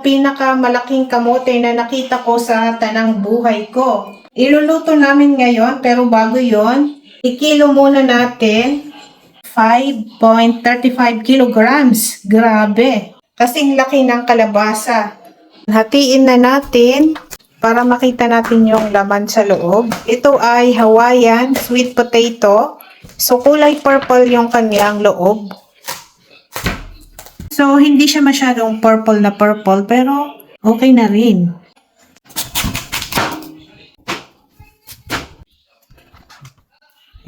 Pinakamalaking kamote na nakita ko sa tanang buhay ko. Iluluto namin ngayon, pero bago yon, ikilo muna natin 5.35 kilograms. Grabe! Kasing laki ng kalabasa. Hatiin na natin para makita natin yung laman sa loob. Ito ay Hawaiian sweet potato. So, kulay purple yung kanyang loob. So, hindi siya masyadong purple na purple, pero okay na rin.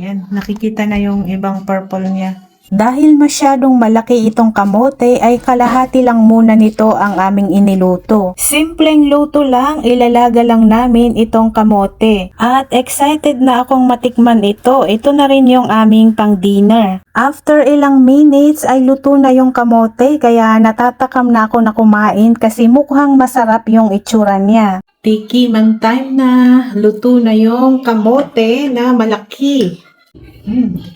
Ayan, nakikita na yung ibang purple niya. Dahil masyadong malaki itong kamote ay kalahati lang muna nito ang aming iniluto. Simpleng luto lang, ilalaga lang namin itong kamote. At excited na akong matikman ito. Ito na rin yung aming pang dinner. After ilang minutes ay luto na yung kamote kaya natatakam na ako na kumain kasi mukhang masarap yung itsura niya. Tikiman time na. Luto na yung kamote na malaki.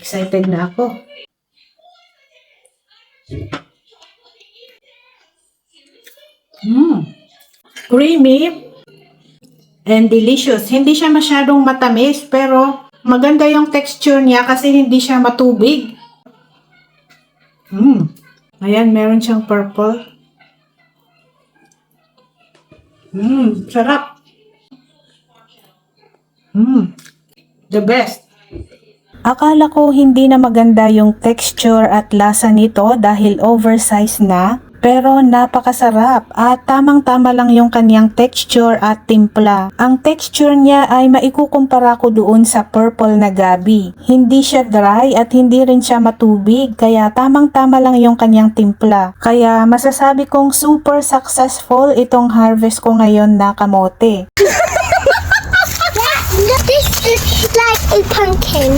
Excited na ako. Creamy and delicious. Hindi siya masyadong matamis pero maganda yung texture niya kasi hindi siya matubig. Ayan, meron siyang purple. Sarap. The best. Akala ko hindi na maganda yung texture at lasa nito dahil oversized na, pero napakasarap at tamang-tama lang yung kanyang texture at timpla. Ang texture niya ay maikukumpara ko doon sa purple na gabi. Hindi siya dry at hindi rin siya matubig, kaya tamang-tama lang yung kanyang timpla. Kaya masasabi kong super successful itong harvest ko ngayon na kamote. This is like a pumpkin.